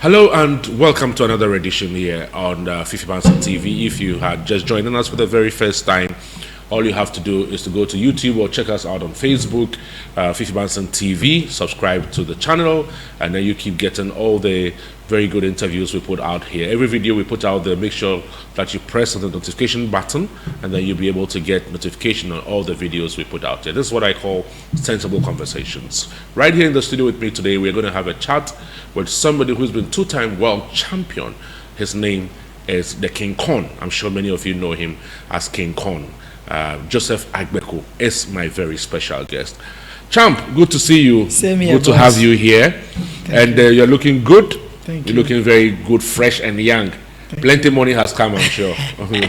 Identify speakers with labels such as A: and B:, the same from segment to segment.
A: Hello and welcome to another edition here on Fifi Banson TV. If you had just joining us for the very first time, all you have to do is to go to YouTube or check us out on Facebook, Fifi Banson TV, subscribe to the channel, and then you keep getting all the very good interviews we put out here. Every video we put out there, make sure that you press on the notification button, and then you'll be able to get notification on all the videos we put out there. This is what I call sensible conversations. Right here in the studio with me today, we're going to have a chat with somebody who's been two-time world champion. His name is the King Kong. I'm sure many of you know him as King Kong. Joseph Agbeko is my very special guest. Champ, good to see you.
B: Same here,
A: good to have you here. You're looking good.
B: Thank
A: You're
B: you.
A: looking very good, fresh and young. Plenty money has come, I'm sure.
B: We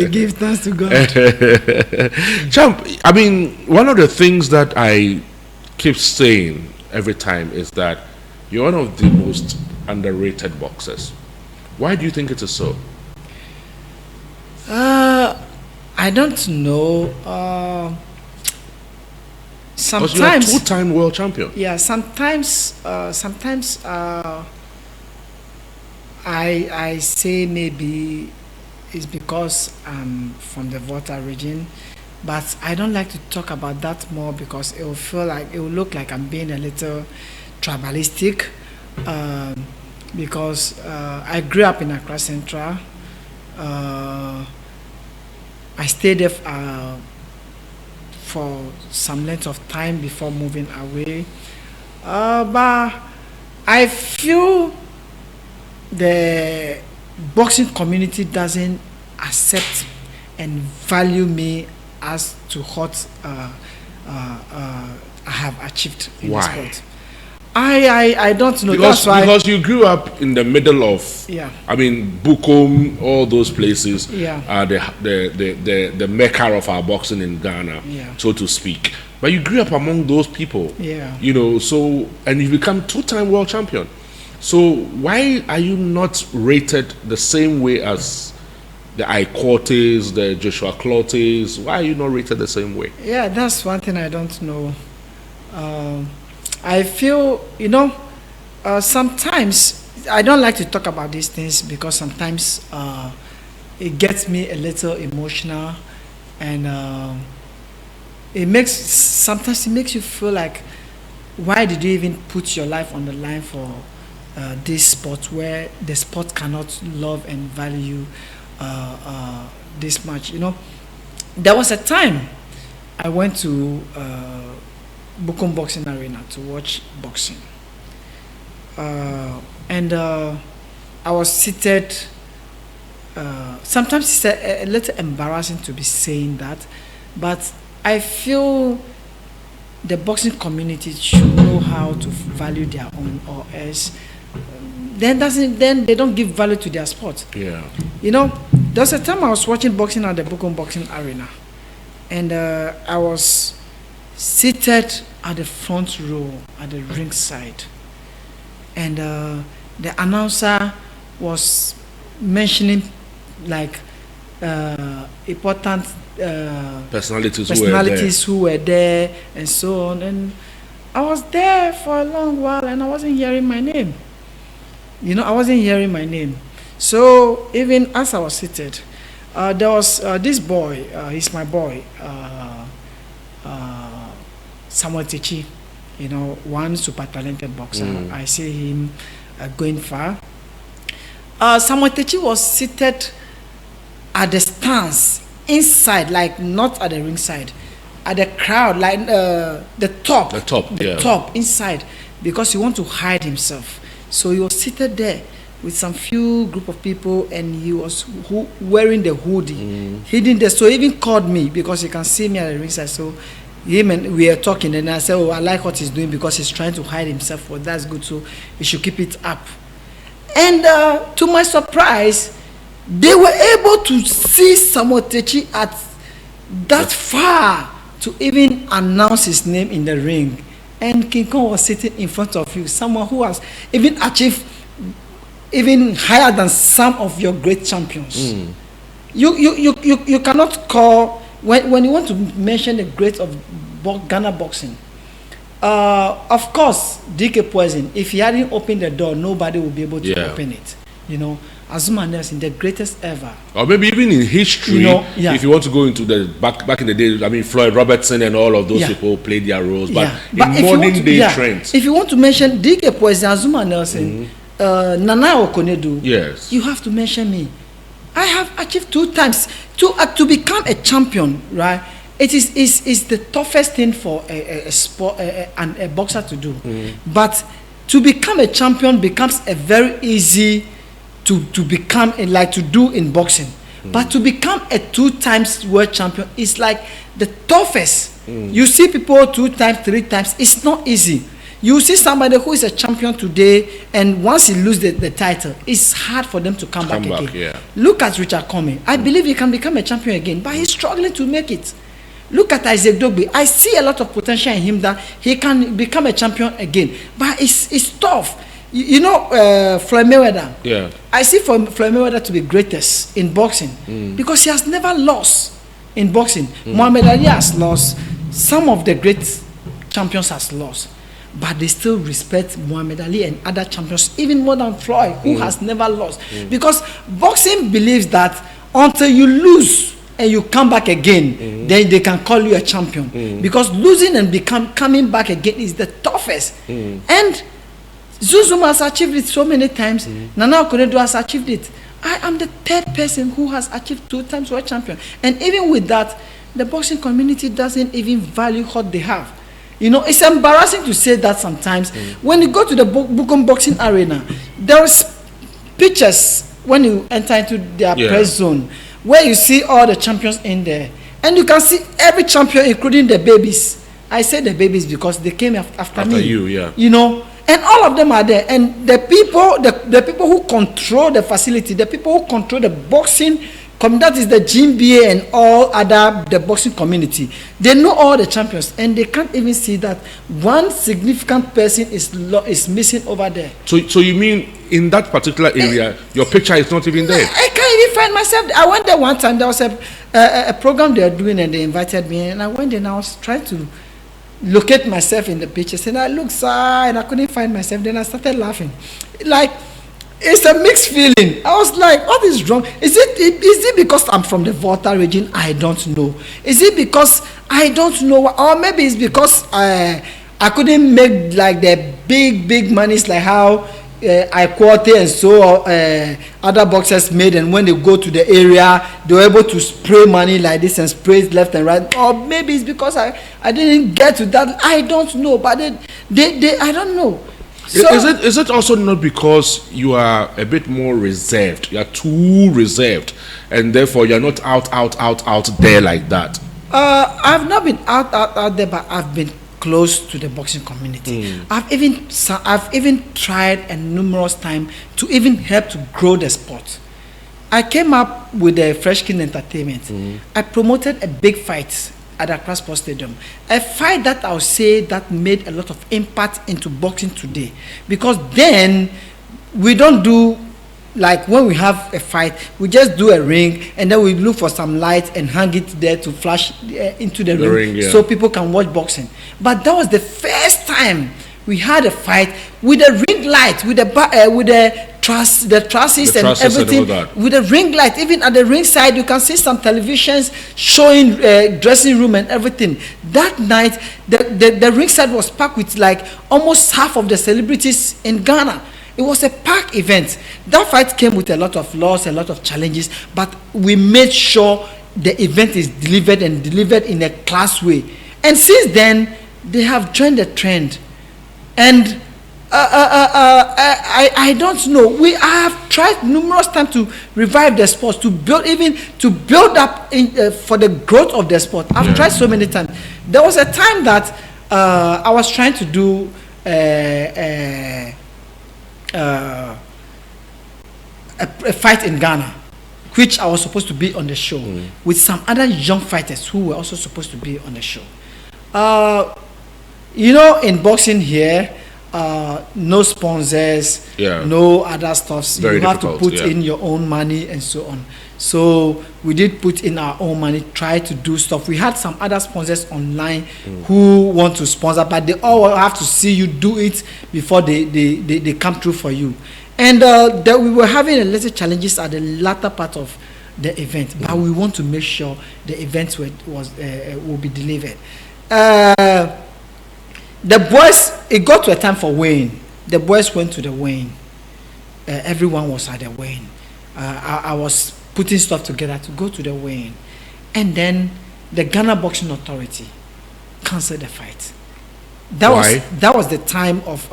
B: give thanks to God.
A: Champ, I mean, one of the things that I keep saying every time is that you're one of the most underrated boxers. Why do you think it is so?
B: I don't know.
A: Because you're a
B: Sometimes,
A: two-time world champion.
B: yeah. Sometimes, I say maybe it's because I'm from the Volta region, but I don't like to talk about that more because it will feel like it will look like I'm being a little tribalistic. Because I grew up in Accra Central. I stayed there for some length of time before moving away. But I feel the boxing community doesn't accept and value me as to what I have achieved in the
A: Why?
B: sport. I don't know.
A: Because,
B: That's why.
A: because you grew up in the middle of,
B: Yeah.
A: I mean, Bukom, all those places
B: Yeah.
A: are the mecca of our boxing in Ghana,
B: Yeah.
A: so to speak. But you grew up among those people,
B: Yeah.
A: you know, so, and you become two-time world champion. So why are you not rated the same way as the Iquotes, the Joshua Clotes? Why are you not rated the same way?
B: Yeah, that's one thing I don't know. I feel, sometimes I don't like to talk about these things because sometimes it gets me a little emotional, and sometimes it makes you feel like, why did you even put your life on the line for this sport where the sport cannot love and value this much? There was a time I went to Bukom Boxing Arena to watch boxing, and I was seated. Sometimes it's a little embarrassing to be saying that, but I feel the boxing community should know how to value their own, or else then they don't give value to their sport.
A: Yeah.
B: There was a time I was watching boxing at the Bukom Boxing Arena, and I was seated at the front row at the ringside, and the announcer was mentioning like important personalities who were there and so on, and I was there for a long while and I wasn't hearing my name. I wasn't hearing my name. So even as I was seated, there was this boy, he's my boy, Samuel Techi, one super talented boxer. I see him going far. Samuel Techi was seated at the stands inside, like not at the ringside, at the crowd, like the top inside, because he want to hide himself. So he was seated there with some few group of people, and he was wearing the hoodie, hidden there. So he even called me because he can see me at the ringside. So him and we are talking, and I said, "Oh, I like what he's doing because he's trying to hide himself. Well, that's good. So he should keep it up." And to my surprise, they were able to see Samuel Techi at that far to even announce his name in the ring. And King Kong was sitting in front of you, someone who has even achieved even higher than some of your great champions. You cannot call, when you want to mention the great of Ghana boxing, Of course, DK Poison, if he hadn't opened the door, nobody would be able to open it. You know, Azuma Nelson, the greatest ever.
A: Or maybe even in history,
B: you know,
A: if you want to go into the back in the day, I mean, Floyd Robertson and all of those people played their roles. But in modern day trends,
B: if you want to mention DK Poison, Azuma Nelson, Nana Okonedu,
A: yes,
B: you have to mention me. I have achieved 2 times to become a champion, right? It is the toughest thing for a sport and a boxer to do. But to become a champion becomes a very easy to become like to do in boxing. But to become a 2 times world champion is like the toughest. You see people 2 times, 3 times. It's not easy. You see somebody who is a champion today, and once he loses the title, it's hard for them to come back again.
A: Yeah.
B: Look at Richard Comey. I believe he can become a champion again, but he's struggling to make it. Look at Isaac Dogbe. I see a lot of potential in him that he can become a champion again, but it's tough. You know, Floyd Mayweather.
A: Yeah.
B: I see Floyd Mayweather to be greatest in boxing because he has never lost in boxing. Muhammad Ali has lost. Some of the great champions has lost, but they still respect Muhammad Ali and other champions even more than Floyd, who has never lost. Because boxing believes that until you lose and you come back again, then they can call you a champion. Because losing and coming back again is the toughest. And Zuzuma has achieved it so many times. Nana Okonedo has achieved it. I am the 3rd person who has achieved 2 times world champion. And even with that, the boxing community doesn't even value what they have. You know, it's embarrassing to say that sometimes. When you go to the Bukom boxing arena, there's pictures when you enter into their press zone where you see all the champions in there. And you can see every champion, including the babies. I say the babies because they came after me.
A: You,
B: you know, and all of them are there. And the people who control the facility, the people who control the boxing, that is the GMBA and all other the boxing community. They know all the champions, and they can't even see that one significant person is missing over there.
A: So you mean in that particular area, your picture is not even there?
B: I can't even find myself. I went there one time. There was a program they were doing, and they invited me, and I went there, and I was trying to locate myself in the pictures, and I looked side, and I couldn't find myself. Then I started laughing, like. It's a mixed feeling. I was like, what is wrong? Is it because I'm from the Volta region? I don't know. Is it because I don't know? Or maybe it's because I couldn't make like the big monies like how Agbeko and so other boxers made, and when they go to the area, they were able to spray money like this and spray it left and right. Or maybe it's because I didn't get to that. I don't know. But they I don't know. So,
A: is it also not because you are a bit more reserved? You are too reserved, and therefore you are not out there like that.
B: I've not been out there, but I've been close to the boxing community. I've even tried a numerous times to even help to grow the sport. I came up with the Fresh King Entertainment. I promoted a big fight at Accra Sports Stadium, a fight that I would say that made a lot of impact into boxing today, because then we don't do like when we have a fight, we just do a ring and then we look for some light and hang it there to flash into the ring so people can watch boxing. But that was the first time we had a fight with a ring light, with the trusses and everything, with a ring light. Even at the ring side, you can see some televisions showing dressing room and everything. That night, the ring side was packed with like almost half of the celebrities in Ghana. It was a packed event. That fight came with a lot of loss, a lot of challenges, but we made sure the event is delivered and delivered in a class way. And since then, they have joined the trend. And I don't know. I have tried numerous times to revive the sport, to build up for the growth of the sport. I've tried so many times. There was a time that I was trying to do a fight in Ghana, which I was supposed to be on the show with some other young fighters who were also supposed to be on the show. You know, in boxing here, no sponsors, no other stuffs. You have to put in your own money and so on. So we did put in our own money, try to do stuff. We had some other sponsors online who want to sponsor, but they all have to see you do it before they come through for you. And that we were having a little challenges at the latter part of the event, but we want to make sure the event will be delivered. The boys, it got to a time for weighing. The boys went to the weighing. Everyone was at the weighing. I was putting stuff together to go to the weighing, and then the Ghana Boxing Authority canceled the fight. That was the time of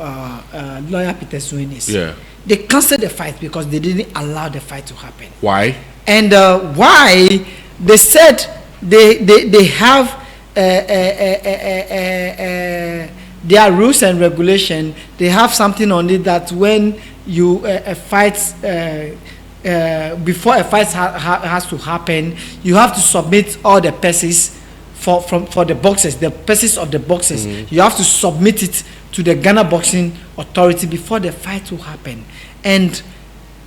B: lawyer Peter Suenis.
A: Yeah.
B: They canceled the fight because they didn't allow the fight to happen.
A: Why?
B: And why? They said they have their rules and regulation. They have something on it that when you fight before a fight has to happen, you have to submit all the pieces for the boxes, the pieces of the boxes. You have to submit it to the Ghana Boxing Authority before the fight will happen. And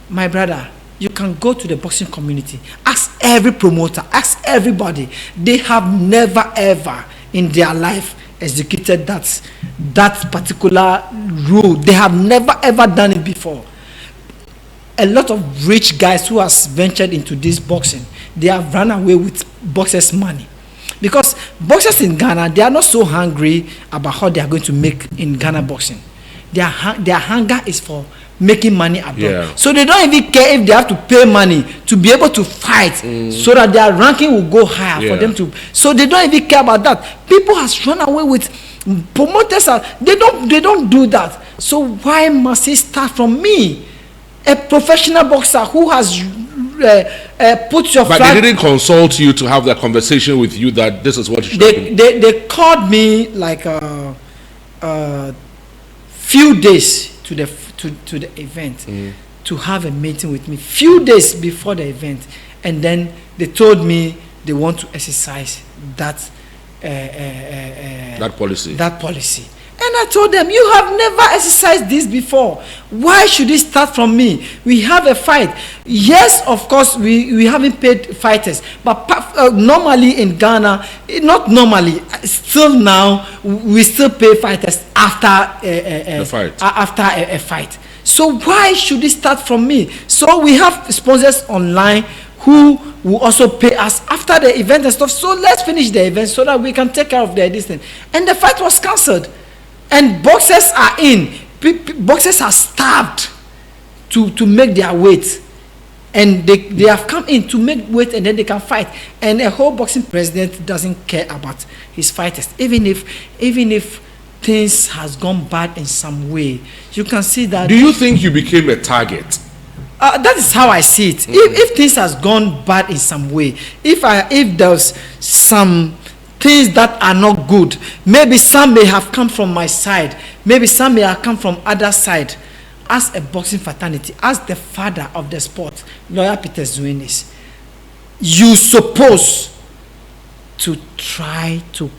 B: my brother, you can go to the boxing community, ask every promoter, ask everybody. They have never ever in their life executed that particular rule. They have never ever done it before. A lot of rich guys who has ventured into this boxing, they have run away with boxers' money. Because boxers in Ghana, they are not so hungry about how they are going to make in Ghana boxing. Their hunger is for making money abroad. Yeah. So they don't even care if they have to pay money to be able to fight so that their ranking will go higher for them to. So they don't even care about that. People has run away with promoters. They don't do that. So why must it start from me? A professional boxer who has put your
A: but they didn't consult you to have that conversation with you that this is what you should do.
B: They called me like a few days to the event to have a meeting with me, few days before the event, and then they told me they want to exercise that policy. And I told them, you have never exercised this before. Why should it start from me? We have a fight. Yes, of course, we haven't paid fighters. But normally in Ghana, not normally, still now, we still pay fighters after a fight. So why should it start from me? So we have sponsors online who will also pay us after the event and stuff. So let's finish the event so that we can take care of the distance. And the fight was cancelled. And boxers are in. Boxers are starved to make their weight. And they have come in to make weight and then they can fight. And a whole boxing president doesn't care about his fighters. Even if things has gone bad in some way, you can see that.
A: Do you think you became a target?
B: That is how I see it. If things has gone bad in some way, if there's some things that are not good, maybe some may have come from my side, maybe some may have come from other side. As a boxing fraternity, as the father of the sport, lawyer Peter Zuenis, you supposed to try to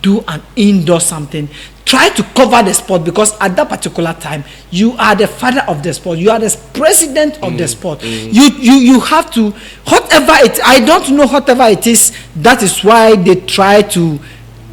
B: do an indoor something, try to cover the sport, because at that particular time you are the father of the sport, you are the president of the sport. You have to, whatever it, I don't know, whatever it is, that is why they try to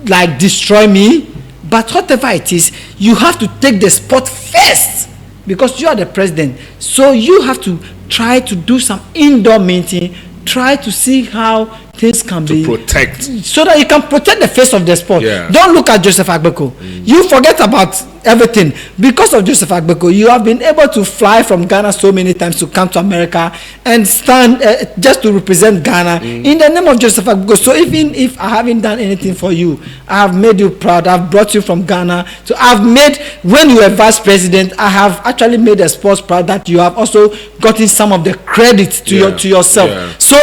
B: like destroy me, but whatever it is, you have to take the sport first, because you are the president. So you have to try to do some indoor meeting, try to see how things can be
A: protect,
B: so that you can protect the face of the sport. Don't look at Joseph Agbeko. You forget about everything. Because of Joseph Agbeko, you have been able to fly from Ghana so many times to come to America and stand just to represent Ghana in the name of Joseph Agbeko. So even if I haven't done anything for you, I have made you proud. I've brought you from Ghana. So I've made, when you were vice president, I have actually made the sports proud, that you have also gotten some of the credit to yourself. So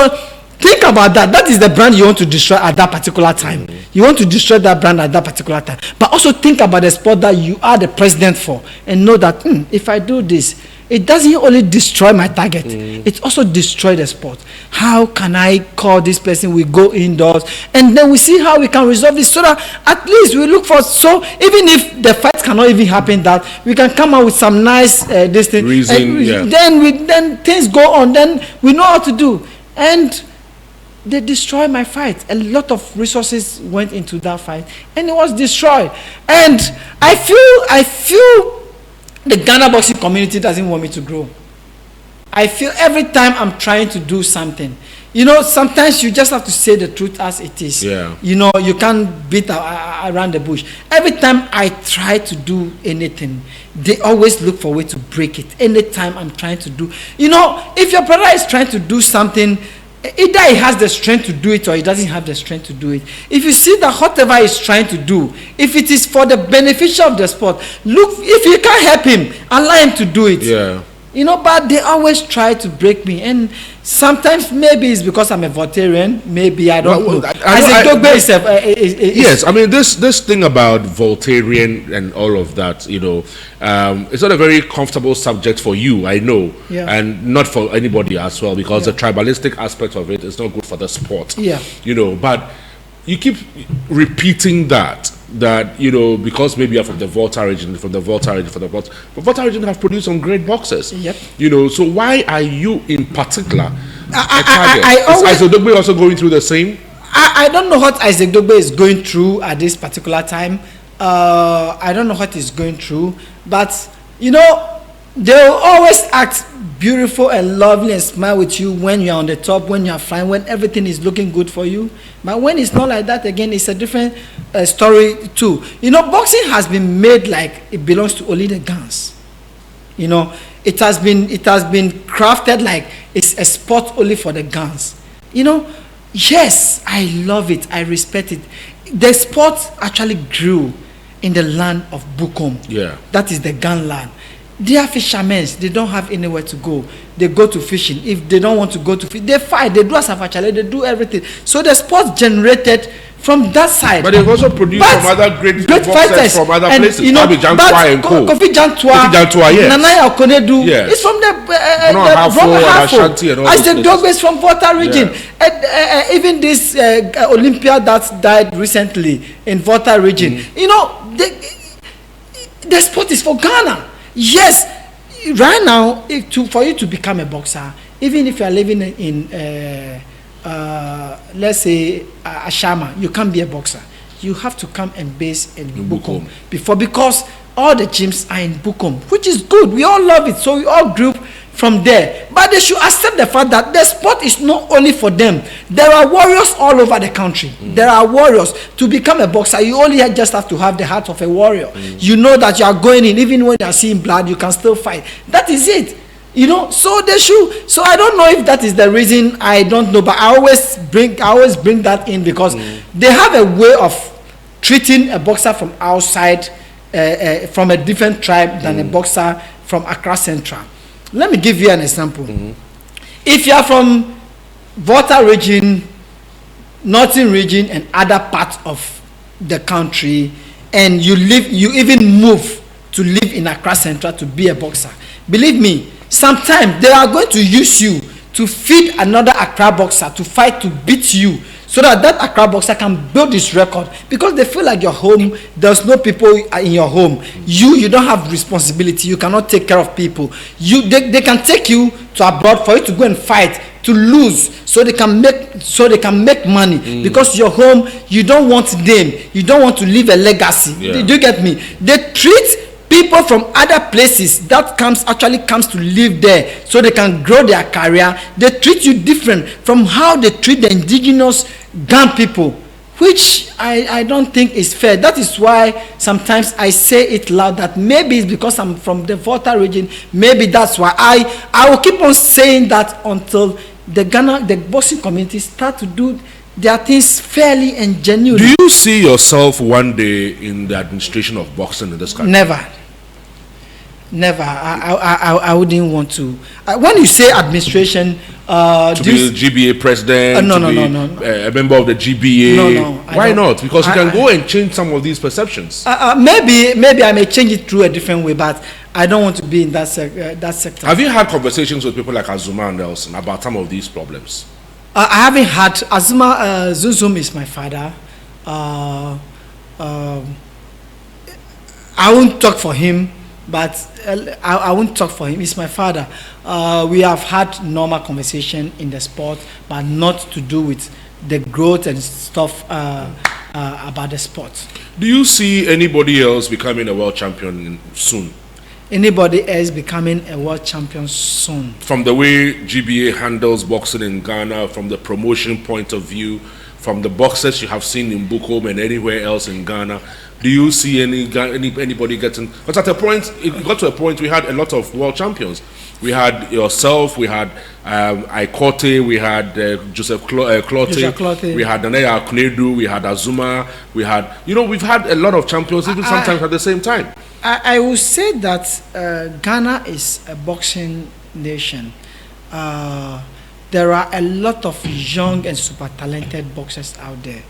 B: think about that. That is the brand you want to destroy at that particular time. You want to destroy that brand at that particular time. But also think about the sport that you are the president for, and know that if I do this, it doesn't only destroy my target, it also destroys the sport. How can I call this person? We go indoors and then we see how we can resolve this, so that at least we look for, so even if the fight cannot even happen, that we can come out with some nice reason, then things go on, then we know how to do. and they destroyed my fight. A lot of resources went into that fight, and it was destroyed. And I feel the Ghana boxing community doesn't want me to grow. I feel every time I'm trying to do something, you know, sometimes you just have to say the truth as it is.
A: Yeah.
B: You know, you can't beat around the bush. Every time I try to do anything, they always look for a way to break it. Anytime I'm trying to do, you know, if your brother is trying to do something, either he has the strength to do it or he doesn't have the strength to do it. If you see that whatever he's trying to do, if it is for the benefit of the sport, look, if you can't help him, allow him to do it.
A: Yeah.
B: You know, but they always try to break me, and sometimes maybe it's because I'm a Voltarian. Maybe I don't know.
A: Yes, I mean this thing about Voltarian and all of that, you know, it's not a very comfortable subject for you, I know, and not for anybody as well, because the tribalistic aspect of it is not good for the sport.
B: Yeah,
A: you know, but you keep repeating that you know, because maybe you're from the Volta region, but Volta region have produced some great boxers.
B: Yep.
A: You know, so why are you in particular a
B: target?
A: Is Isaac Dogbe also going through the same?
B: I don't know what Isaac Dogbe is going through at this particular time. I don't know what he's going through, but you know, they'll always act beautiful and lovely and smile with you when you're on the top, when you're flying, when everything is looking good for you. But when it's not like that, again, it's a different story too. You know, boxing has been made like it belongs to only the guns. You know, it has been crafted like it's a sport only for the guns. You know, yes, I love it, I respect it. The sport actually grew in the land of Bukom.
A: Yeah,
B: that is the gun land. They are fishermen. They don't have anywhere to go. They go to fishing. If they don't want to go to fish, they fight. They do asafachale. They do everything. So the sport generated from that side.
A: But they've also produced some other great fighters from other places. You know, ABGEKO and Co.
B: Kofi Jantwa,
A: yes.
B: Nanaya Okonedu.
A: Yes.
B: It's from the
A: Ashanti and all
B: I
A: those
B: said
A: places.
B: Dogbe from Volta region. Yeah. Even this Olympia that died recently in Volta region. You know, the sport is for Ghana. Yes, right now, for you to become a boxer, even if you are living in, let's say, Ashama, you can't be a boxer. You have to come and base in Bukom because all the gyms are in Bukom, which is good. We all love it, so we all grew from there. But they should accept the fact that the sport is not only for them. There are warriors all over the country. There are warriors. To become a boxer, you only just have to have the heart of a warrior. You know that you are going in, even when you are seeing blood, you can still fight. That is it. You know, so they should. So I don't know if that is the reason. I don't know, but I always bring that in because they have a way of treating a boxer from outside, from a different tribe than a boxer from Accra Central. Let me give you an example. If you are from Volta region, Northern region, and other parts of the country, and you even move to live in Accra Central to be a boxer, believe me, sometimes they are going to use you to feed another Accra boxer to fight to beat you, so that Accra boxer can build his record, because they feel like your home, there's no people in your home. You don't have responsibility. You cannot take care of people. They can take you to abroad for you to go and fight, to lose, so they can make money, because your home, you don't want them. You don't want to leave a legacy. Do you get me? They treat people from other places that comes to live there so they can grow their career. They treat you different from how they treat the indigenous Gan people, which I don't think is fair. That is why sometimes I say it loud that maybe it's because I'm from the Volta region. Maybe that's why I will keep on saying that until the boxing community start to do their things fairly and genuinely.
A: Do you see yourself one day in the administration of boxing in this country?
B: Never. I wouldn't want to. When you say administration,
A: to be the GBA president,
B: no.
A: A member of the GBA.
B: No.
A: Why not? Because you can go and change some of these perceptions.
B: Maybe I may change it through a different way, but I don't want to be in that sector.
A: Have you had conversations with people like Azuma and Nelson about some of these problems?
B: I haven't had. Azuma Zuzum is my father. I won't talk for him, but I won't talk for him. He's my father. We have had normal conversation in the sport, but not to do with the growth and stuff about the sport.
A: Do you see anybody else becoming a world champion soon?
B: Anybody else becoming a world champion soon?
A: From the way GBA handles boxing in Ghana, from the promotion point of view, from the boxers you have seen in Bukom and anywhere else in Ghana, do you see anybody getting? Because at a point, it got to a point we had a lot of world champions. We had yourself, we had Ikote, we had Joseph Clote, we had Danaya Aknedu, we had Azuma, we had, we've had a lot of champions, even sometimes at the same time.
B: I would say that Ghana is a boxing nation. There are a lot of young and super talented boxers out there.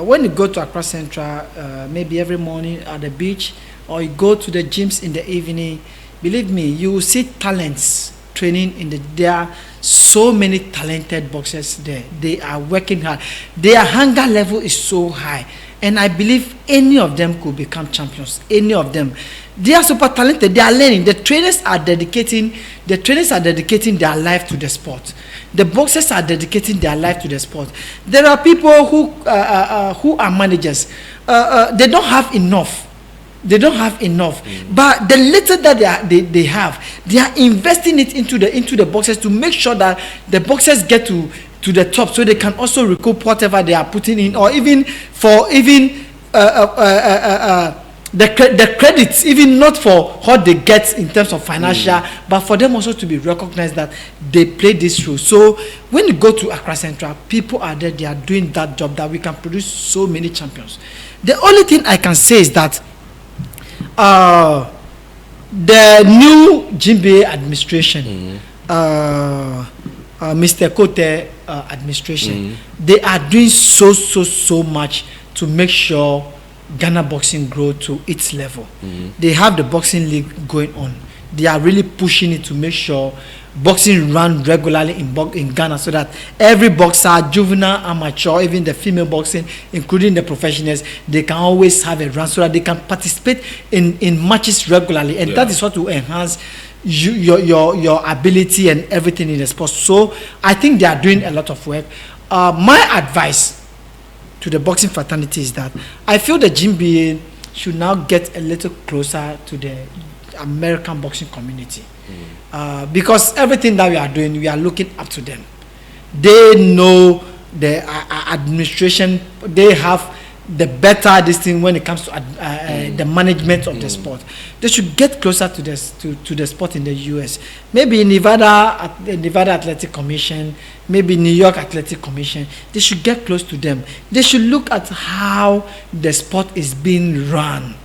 B: When you go to Accra Central, maybe every morning at the beach, or you go to the gyms in the evening, believe me, you will see talents training there are so many talented boxers there. They are working hard. Their hunger level is so high. And I believe any of them could become champions. Any of them. They are super talented. They are learning. The trainers are dedicating their life to the sport. The boxers are dedicating their life to the sport. There are people who are managers. They don't have enough. But the little that they have, they are investing it into the boxers to make sure that the boxers get to the top, so they can also recoup whatever they are putting in, or even the credits, even not for what they get in terms of financial, but for them also to be recognized that they play this role. So when you go to Accra Central, people are there, they are doing that job, that we can produce so many champions. The only thing I can say is that the new GBA administration, Mr. Kote administration, they are doing so much to make sure Ghana boxing grow to its level. They have the boxing league going on. They are really pushing it to make sure boxing run regularly in Ghana, so that every boxer, juvenile, amateur, even the female boxing, including the professionals, they can always have a run, so that they can participate in matches regularly, and that is what will enhance your ability and everything in the sport. So I think they are doing a lot of work. My advice to the boxing fraternity is that I feel the GBA should now get a little closer to the American boxing community, because everything that we are doing, we are looking up to them. They know the administration. They have the better this thing when it comes to the management of the sport. They should get closer to the sport in the US. Maybe Nevada Athletic Commission, maybe New York Athletic Commission. They should get close to them. They should look at how the sport is being run.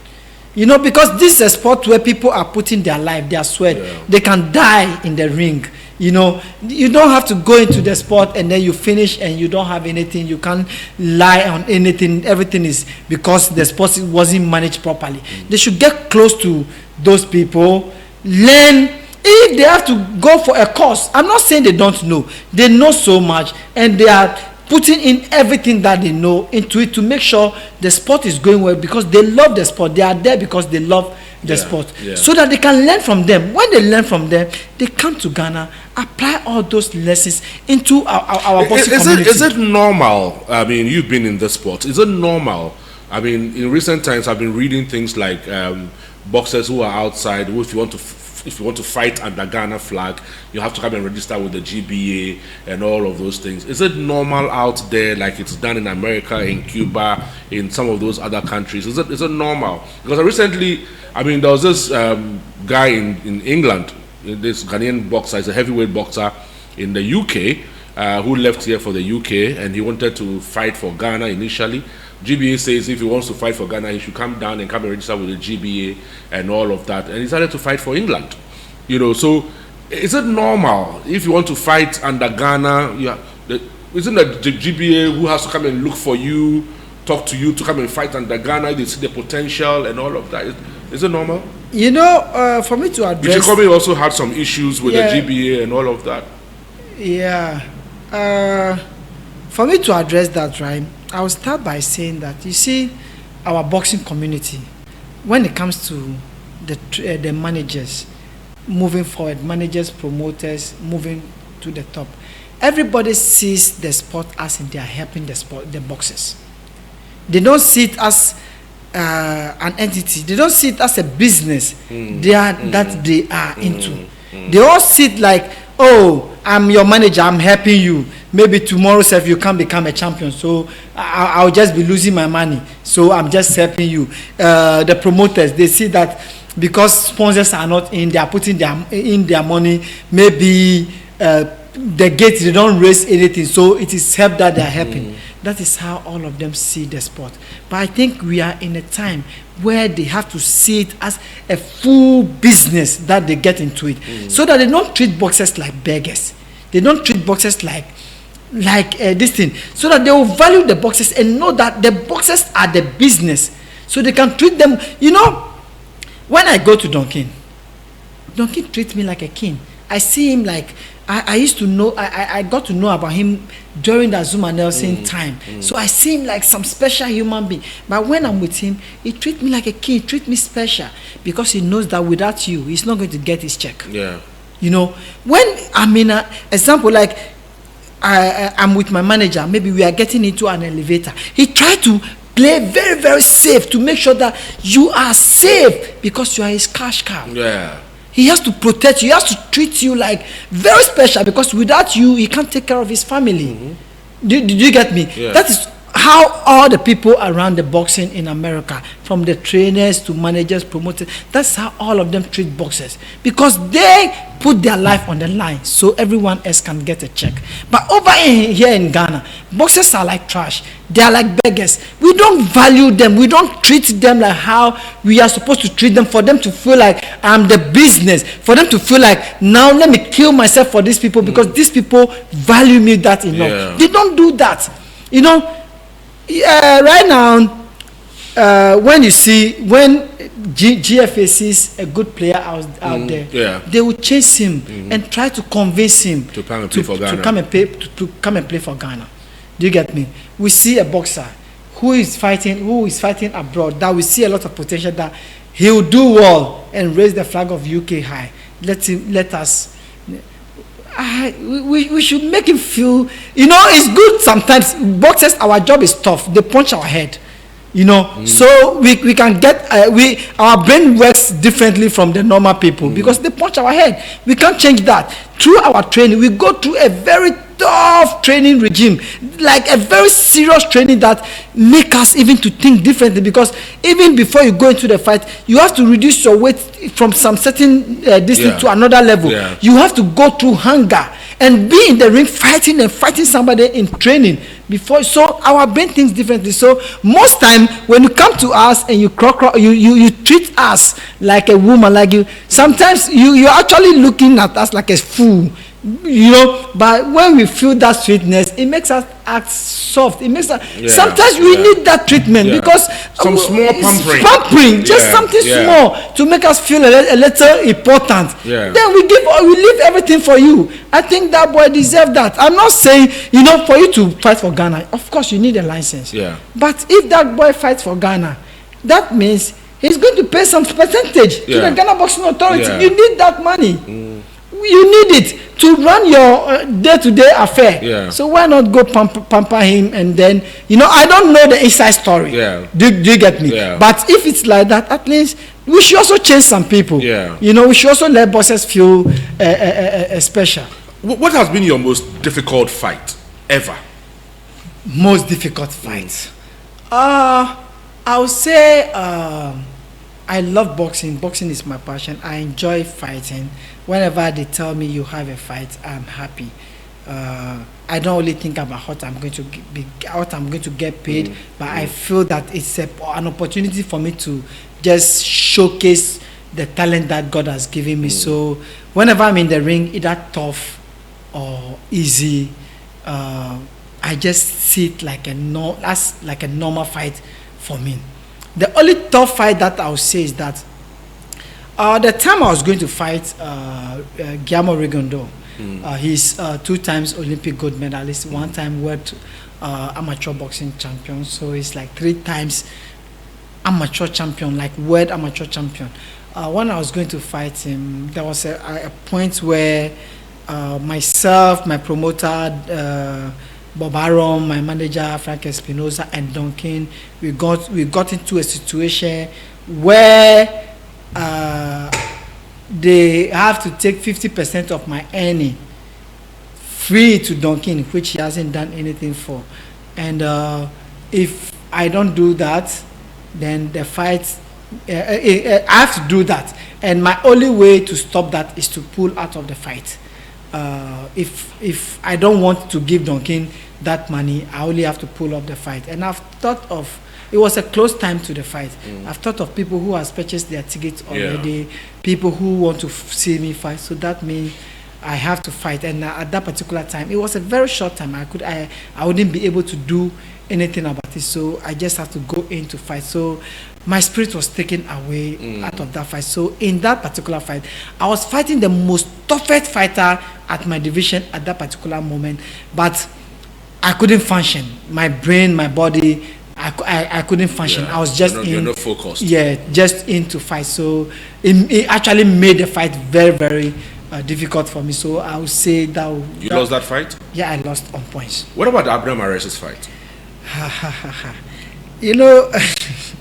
B: Because this is a sport where people are putting their life, their sweat. They can die in the ring. You don't have to go into the sport and then you finish and you don't have anything. You can't lie on anything. Everything is because the sport wasn't managed properly. They should get close to those people, learn. If they have to go for a course, I'm not saying they don't know. They know so much, and they are putting in everything that they know into it to make sure the sport is going well, because they love the sport. They are there because they love the sport, so that they can learn from them. When they learn from them, they come to Ghana, apply all those lessons into our boxing community.
A: Is it normal? I mean, you've been in the sport. Is it normal? I mean, in recent times, I've been reading things like boxers who are outside, who if you want to fight under Ghana flag, you have to come and register with the GBA and all of those things. Is it normal out there, like it's done in America, in Cuba, in some of those other countries? Is it normal? Because recently, there was this guy in England, this Ghanaian boxer, he's a heavyweight boxer in the UK, who left here for the UK, and he wanted to fight for Ghana initially. GBA says if he wants to fight for Ghana, he should come down and come and register with the GBA and all of that. And he decided to fight for England. So is it normal if you want to fight under Ghana? Isn't the GBA who has to come and look for you, talk to you to come and fight under Ghana? They see the potential and all of that. Is it normal?
B: For me to address...
A: Uchikomi also had some issues with the GBA and all of that.
B: Yeah. For me to address that, right, I will start by saying that, you see, our boxing community, when it comes to the managers moving forward, managers, promoters moving to the top. Everybody sees the sport as in they are helping the boxers. They don't see it as an entity. They don't see it as a business that they are into. They all see it like, oh, I'm your manager, I'm helping you. Maybe tomorrow, if you can't become a champion, so I'll just be losing my money. So I'm just helping you. The promoters, they see that because sponsors are not in, they are putting their money. Maybe the gate, they don't raise anything, so it is help that they are helping. That is how all of them see the sport. But I think we are in a time where they have to see it as a full business that they get into it, so that they don't treat boxers like beggars. They don't treat boxers like this thing, so that they will value the boxers and know that the boxers are the business, so they can treat them. You know, when I go to Duncan treats me like a king. I see him like I used to know. I got to know about him during the Zuma Nelson time. So I see him like some special human being. But when I'm with him, he treats me like a king. He treats me special because he knows that without you, he's not going to get his check.
A: Yeah.
B: You know, when I'm in an example like I'm with my manager, maybe we are getting into an elevator. He tried to play very, very safe to make sure that you are safe because you are his cash cow.
A: Yeah.
B: He has to protect you. He has to treat you like very special because without you, he can't take care of his family. Did you get me?
A: Yeah.
B: That is how all the people around the boxing in America, from the trainers to managers, promoters, that's how all of them treat boxers, because they put their life on the line so everyone else can get a check. But over here in Ghana, boxers are like trash. They are like beggars. We don't value them. We don't treat them like how we are supposed to treat them, for them to feel like I'm the business, for them to feel like now let me kill myself for these people because these people value me that enough.
A: Yeah.
B: They don't do that. You know, right now, when GFA sees a good player out there, they will chase him and try to convince him
A: to come and play for Ghana.
B: To come and play for Ghana. Do you get me? We see a boxer who is fighting abroad, that we see a lot of potential that he will do well and raise the flag of UK high. Let us. We should make him feel, you know, it's good sometimes. Boxers, our job is tough. They punch our head, you know, so we can get our brain works differently from the normal people because they punch our head. We can't change that. Through our training, we go through a very tough training regime, like a very serious training that make us even to think differently, because even before you go into the fight, you have to reduce your weight from some certain distance to another level. You have to go through hunger and be in the ring fighting somebody in training before. So our brain thinks differently. So most time when you come to us and you treat us like a woman, like you, sometimes you're actually looking at us like a fool, you know. But when we feel that sweetness, it makes us act soft. It makes us sometimes we need that treatment because
A: some small pampering,
B: just something small to make us feel a little important. Then we leave everything for you. I think that boy deserves that. I'm not saying, you know, for you to fight for Ghana, of course you need a license. But if that boy fights for Ghana, that means he's going to pay some percentage to the Ghana Boxing Authority. You need that money. You need it to run your day-to-day affair. So why not go pamper him, and then, you know, I don't know the inside story. Do you get me? But if it's like that, at least we should also change some people. You know, we should also let bosses feel special.
A: What has been your most difficult fight ever?
B: Most difficult fight? I would say I love boxing. Boxing is my passion. I enjoy fighting. Whenever they tell me you have a fight, I'm happy. I don't only think about what I'm going to get paid, but I feel that it's an opportunity for me to just showcase the talent that God has given me. So whenever I'm in the ring, either tough or easy, I just see it like a normal fight for me. The only tough fight that I would say is that the time I was going to fight Guillermo Rigondo, he's 2 times Olympic gold medalist, 1 time world amateur boxing champion, so it's like 3 times amateur champion, like world amateur champion. When I was going to fight him, there was a point where myself, my promoter, Bob Aron, my manager Frank Espinoza, and Duncan, we got into a situation where they have to take 50% of my earning free to Duncan, which he hasn't done anything for. And if I don't do that, then the fight, I have to do that. And my only way to stop that is to pull out of the fight. If I don't want to give Duncan that money, I only have to pull up the fight. And I've thought of, it was a close time to the fight. I've thought of people who has purchased their tickets already, people who want to see me fight. So that means I have to fight. And at that particular time, it was a very short time. I wouldn't be able to do anything about it. So I just have to go in to fight. So my spirit was taken away out of that fight. So in that particular fight, I was fighting the most toughest fighter at my division at that particular moment, but I couldn't function. My brain, my body, I couldn't function. I was just
A: you're not focused.
B: Yeah, just in to fight. So it actually made the fight very, very difficult for me. So I would say that
A: you lost that fight.
B: Yeah, I lost on points.
A: What about Abner Mares' fight?
B: You know,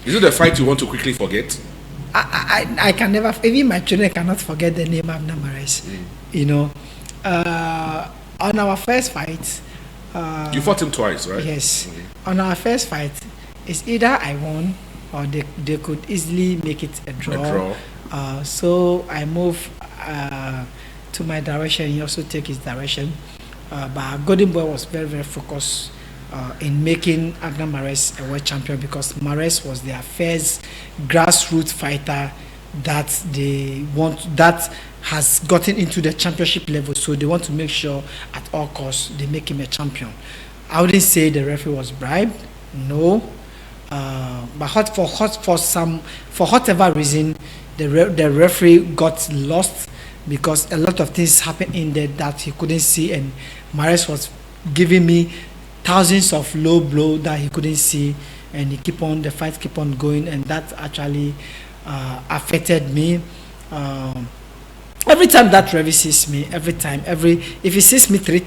A: is it the fight you want to quickly forget?
B: I can never, even my children cannot forget the name Abner Mares. You know, on our first fight,
A: you fought him twice, right?
B: Yes. On our first fight, it's either I won or they could easily make it a draw. So I move to my direction. He also take his direction. But Golden Boy was very, very focused in making Abner Mares a world champion, because Mares was their first grassroots fighter that they want, that has gotten into the championship level. So they want to make sure at all costs they make him a champion. I wouldn't say the referee was bribed, no. But for whatever reason, the referee got lost, because a lot of things happened in there that he couldn't see, and Mares was giving me thousands of low blow that he couldn't see, and the fight keep on going, and that actually affected me. Every time that referee sees me, if he sees me three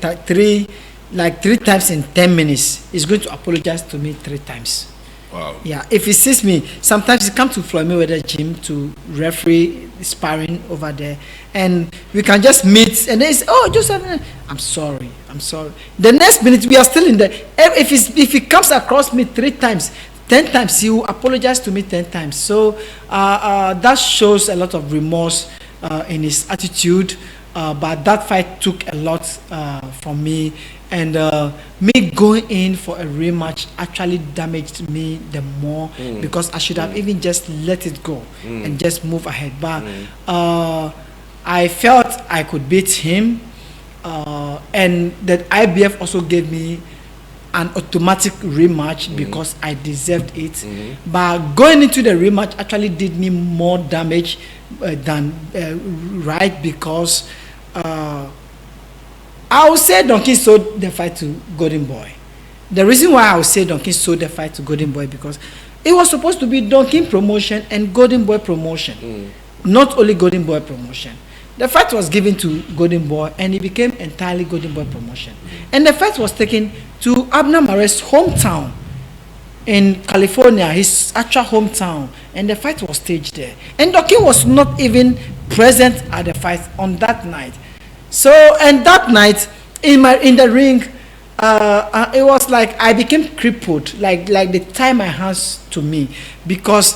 B: times in 10 minutes, he's going to apologize to me 3 times.
A: Wow. Yeah.
B: If he sees me, sometimes he comes to Floyd Mayweather gym to referee sparring over there, and we can just meet, and they say, "Oh, Joseph, I'm sorry." The next minute we are still in there. If he comes across me 3 times, 10 times, he will apologize to me 10 times. So that shows a lot of remorse in his attitude. But that fight took a lot from me, and me going in for a rematch actually damaged me the more, because I should have even just let it go and just move ahead. But I felt I could beat him, and that IBF also gave me an automatic rematch because I deserved it. But going into the rematch actually did me more damage than right, because I would say Donkey sold the fight to Golden Boy. The reason why I would say Donkey sold the fight to Golden Boy, because it was supposed to be Donkey promotion and Golden Boy promotion, not only Golden Boy promotion. The fight was given to Golden Boy, and it became entirely Golden Boy promotion. And the fight was taken to Abner Mares' hometown in California, his actual hometown, and the fight was staged there. And Donkey was not even present at the fight on that night. So, and that night in the ring, it was like I became crippled, like they tie my hands to me, because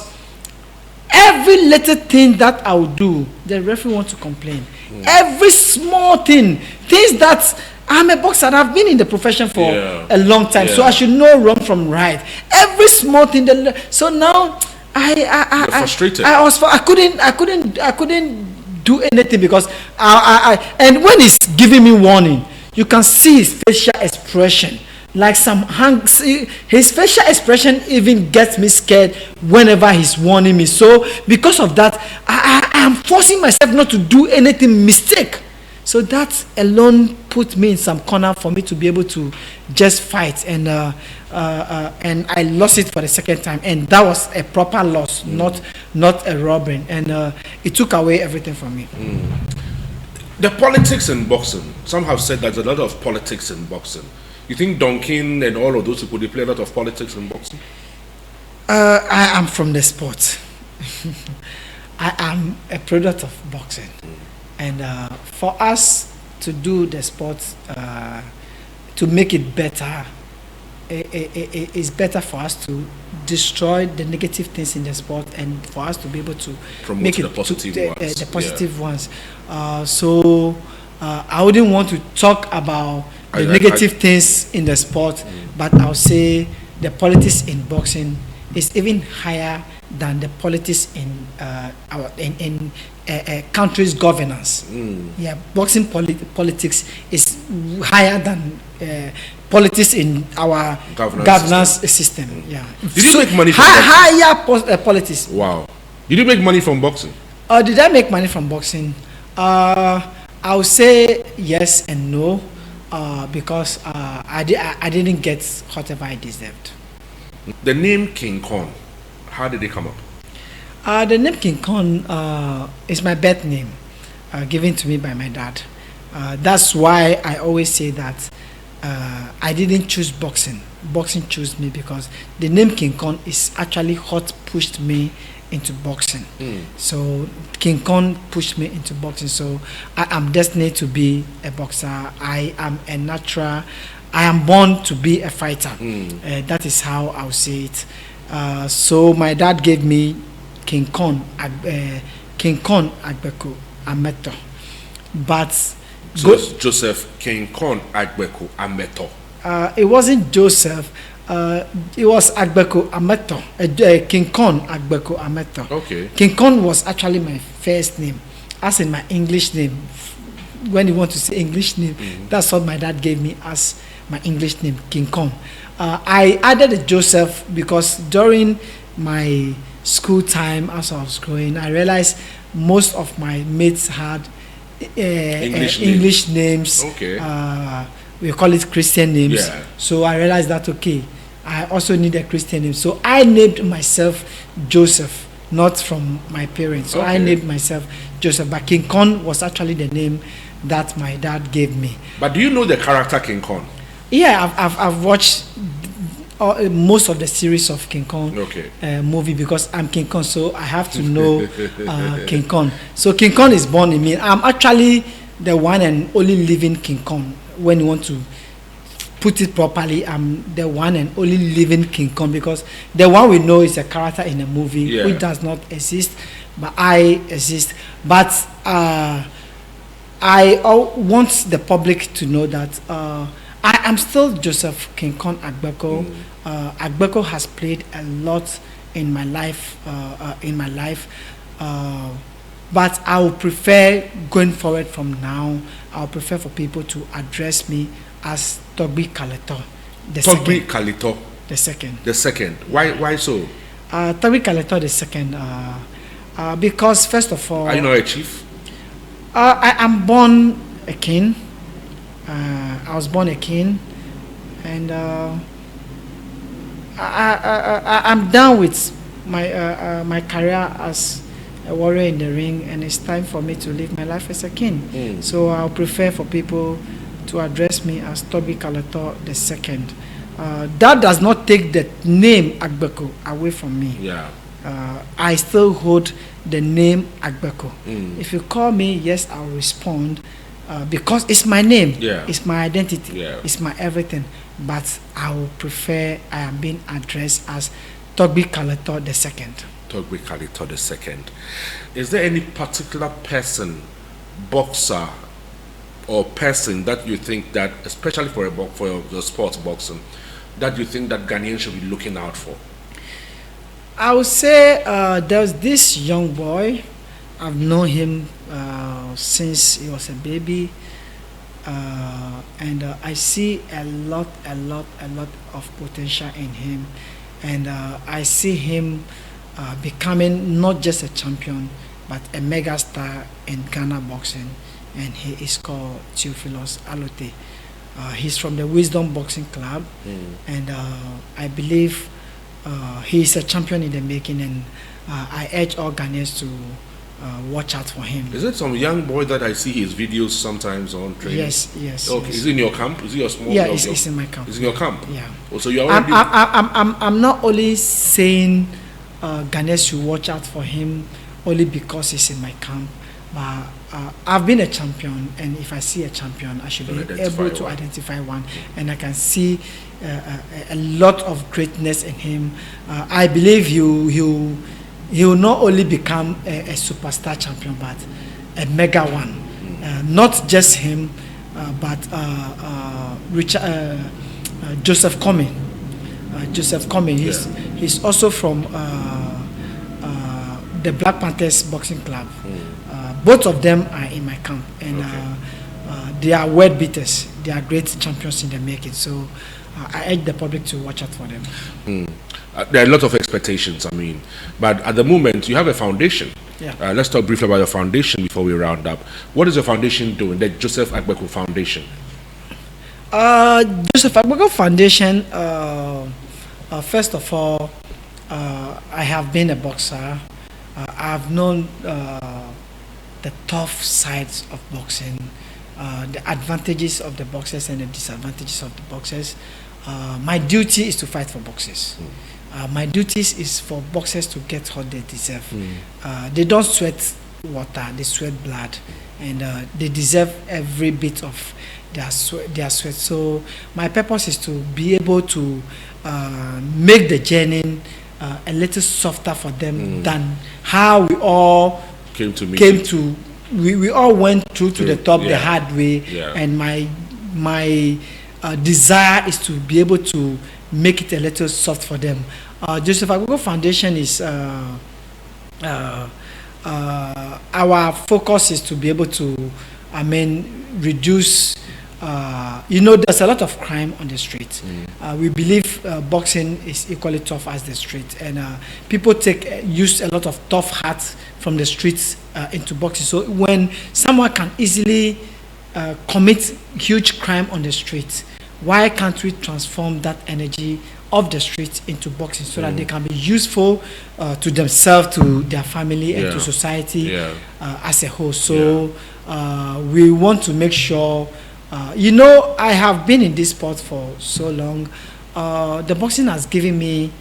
B: every little thing that I would do, the referee wants to complain. Every small things that I'm a boxer and I've been in the profession for a long time, so I should know wrong from right. Every small thing. So now I
A: frustrated.
B: I couldn't do anything, because and when he's giving me warning, you can see his facial expression, like his facial expression even gets me scared whenever he's warning me. So because of that, I am forcing myself not to do anything mistake. So that alone put me in some corner for me to be able to just fight, and I lost it for the second time, and that was a proper loss, not a robbery, and it took away everything from me.
A: The politics in boxing. Some have said there's a lot of politics in boxing. You think Duncan and all of those people, they play a lot of politics in boxing?
B: I am from the sport. I am a product of boxing, and for us to do the sport, to make it better, it's better for us to destroy the negative things in the sport, and for us to be able to
A: Promote
B: make it
A: the positive ones.
B: the positive ones. So I wouldn't want to talk about the negative things in the sport, but I'll say the politics in boxing is even higher than the politics in our country's governance. Yeah, boxing politics is higher than politics in our governance system. Yeah.
A: Did you make money from boxing?
B: Higher politics.
A: Wow. Did you make money from boxing?
B: Did I make money from boxing? I would say yes and no, because I didn't get whatever I deserved.
A: The name King Kong, how did it come up?
B: The name King Kong is my birth name, given to me by my dad. That's why I always say that I didn't choose boxing. Boxing chose me, because the name King Kong is actually what pushed me into boxing. So King Kong pushed me into boxing. So I am destined to be a boxer. I am a natural. I am born to be a fighter. That is how I'll say it. So my dad gave me King Kong Agbeku Ameto. But
A: so it's Joseph King Kong Agbeku Ameto.
B: It wasn't Joseph. It was Agbeku Ameto. King Kong Agbeku Ameto.
A: Okay.
B: King Kong was actually my first name, as in my English name. When you want to say English name, that's what my dad gave me as my English name, King Kong. I added a Joseph because during my school time, as I was growing, I realized most of my mates had English names.
A: Okay.
B: We call it Christian names.
A: Yeah.
B: So I realized that, okay, I also need a Christian name. So I named myself Joseph, not from my parents. So I named myself Joseph. But King Kong was actually the name that my dad gave me.
A: But do you know the character King Kong?
B: Yeah, I've watched most of the series of King Kong movie, because I'm King Kong, so I have to know King Kong. So King Kong is born in me. I'm actually the one and only living King Kong. When you want to put it properly, I'm the one and only living King Kong, because the one we know is a character in a movie which does not exist, but I exist. But I want the public to know that I am still Joseph King Kong Agbeko. Agbeko has played a lot in my life. But I would prefer, going forward from now, I would prefer for people to address me as Togbi Kaleto.
A: Togbi Kaleto.
B: The second.
A: The second. Why so?
B: Togbi Kaleto the second. Because first of all,
A: are you not a chief?
B: I am born a king. I was born a king, and I'm done with my career as a warrior in the ring, and it's time for me to live my life as a king. So I'll prefer for people to address me as Togbi Kaleto the second. That does not take the name Agbeko away from me.
A: Yeah.
B: I still hold the name Agbeko. If you call me, yes, I'll respond, because it's my name. It's my identity. It's my everything. But I will prefer I am being addressed as Togbi Kaleto the second.
A: Togbi Kaleto the second. Is there any particular person, boxer, or person that you think that, especially for the sports boxing, that you think that Ghanaians should be looking out for?
B: I would say there's this young boy. I've known him since he was a baby, and I see a lot of potential in him, and I see him becoming not just a champion but a mega star in Ghana boxing. and he is called Theophilus Alote. He's from the Wisdom Boxing Club, and I believe he is a champion in the making, and I urge all Ghanaians to watch out for him.
A: Is it some young boy that I see his videos sometimes on training?
B: Yes.
A: Okay,
B: yes.
A: is he in your camp? Is he your small?
B: Yeah, it's in my camp.
A: It's in your camp?
B: Yeah.
A: Oh, so you already...
B: I'm not only saying Ghanaians should watch out for him only because he's in my camp, but I've been a champion, and if I see a champion, I should be able to identify one, and I can see a lot of greatness in him. I believe he will not only become a superstar champion, but a mega one. Not just him, but Joseph Comey. Joseph Comey. He's also from the Black Panthers Boxing Club. Both of them are in my camp, and they are world beaters. They are great champions in the making. So I urge the public to watch out for them.
A: There are a lot of expectations, I mean, but at the moment you have a foundation.
B: Yeah.
A: Let's talk briefly about your foundation before we round up. What is your foundation doing, the Joseph Agbeko Foundation?
B: Joseph Agbeko Foundation, first of all, I have been a boxer. I've known the tough sides of boxing, the advantages of the boxers and the disadvantages of the boxers. My duty is to fight for boxers. My duties is for boxers to get what they deserve. They don't sweat water, they sweat blood, and they deserve every bit of their sweat. So my purpose is to be able to make the journey a little softer for them than how we all we all went through to the top the hard way. And my desire is to be able to make it a little soft for them. Joseph Agbeko Foundation is our focus is to be able to, reduce. There's a lot of crime on the street. We believe boxing is equally tough as the street, and people use a lot of tough hearts from the streets into boxing. So when someone can easily commit huge crime on the street, why can't we transform that energy of the street into boxing so that they can be useful to themselves, to their family, and to society as a whole? So we want to make sure. I have been in this sport for so long. The boxing has given me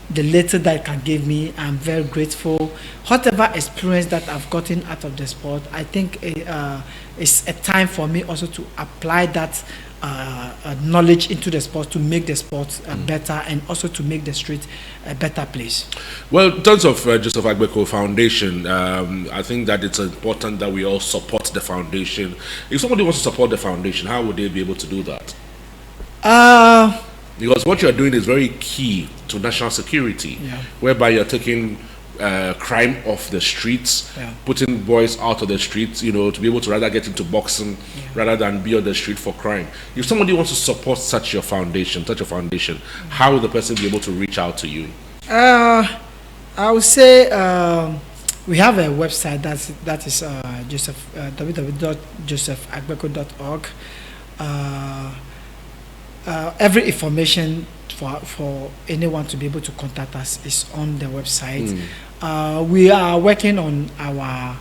B: the little that it can give me. I'm very grateful. Whatever experience that I've gotten out of the sport, I think it's a time for me also to apply that knowledge into the sport to make the sport better, and also to make the street a better place.
A: Well, in terms of Joseph Agbeko Foundation, I think that it's important that we all support the foundation. If somebody wants to support the foundation, how would they be able to do that? Because what you're doing is very key to national security, whereby you're taking crime off the streets, putting boys out of the streets, to be able to rather get into boxing rather than be on the street for crime. If somebody wants to support such a foundation, how will the person be able to reach out to you?
B: I would say we have a website that is www.josephagbeko.org. Every information for anyone to be able to contact us is on the website. We are working on our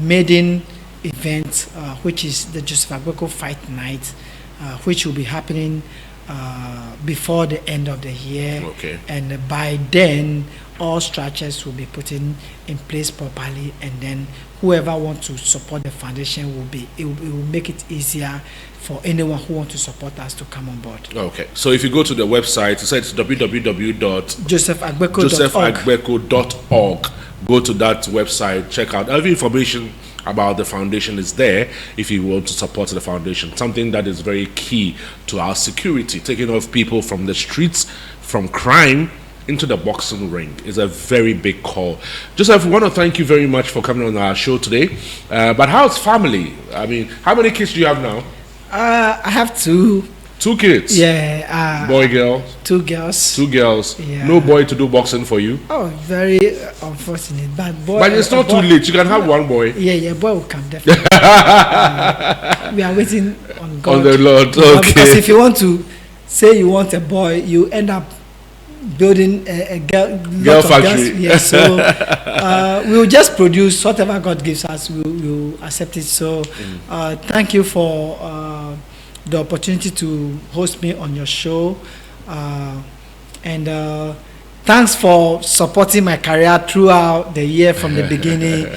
B: maiden event, which is the Joseph Agbeko Fight Night, which will be happening before the end of the year. And by then, all structures will be put in place properly, and then whoever wants to support the foundation it will make it easier for anyone who wants to support us to come on board.
A: So if you go to the website, it says www.josephagbeko.org. Go to that website, check out every information about the foundation is there if you want to support the foundation. Something that is very key to our security, taking off people from the streets, from crime, into the boxing ring is a very big call. Joseph, we want to thank you very much for coming on our show today. But how's family? How many kids do you have now?
B: I have two.
A: 2 kids.
B: Yeah.
A: Boy, girl.
B: 2 girls.
A: 2 girls.
B: Yeah.
A: No boy to do boxing for you.
B: Oh, very unfortunate.
A: But it's not too late. You can have one boy.
B: Yeah, boy will come definitely. We are waiting on God.
A: On the Lord. Okay.
B: Because if you want to say you want a boy, you end up building a girl
A: factory.
B: Yes, so we will just produce whatever God gives us. We will accept it. So thank you for the opportunity to host me on your show, and thanks for supporting my career throughout the year from the beginning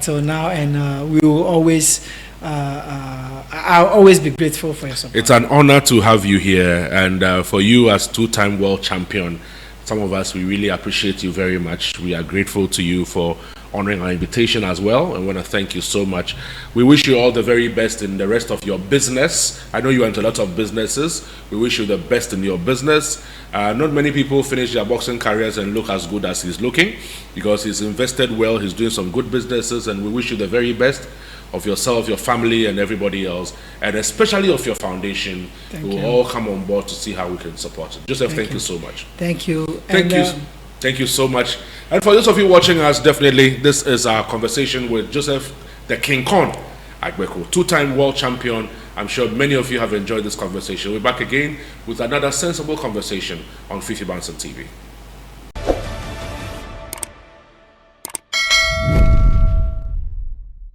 B: till now, and we will always I'll always be grateful for your support.
A: It's an honor to have you here, and for you as 2-time world champion, some of us, we really appreciate you very much. We are grateful to you for honoring our invitation as well, and want to thank you so much. We wish you all the very best in the rest of your business. I know you went to a lot of businesses. We wish you the best in your business. Not many people finish their boxing careers and look as good as he's looking, because he's invested well, he's doing some good businesses, and we wish you the very best of yourself, your family, and everybody else, and especially of your foundation. We'll all come on board to see how we can support it. Joseph, thank you so much.
B: Thank you.
A: Thank you so much. And for those of you watching us, definitely this is our conversation with Joseph the King Kong Agbeko, 2-time world champion. I'm sure many of you have enjoyed this conversation. We're back again with another sensible conversation on Fifi Banson TV.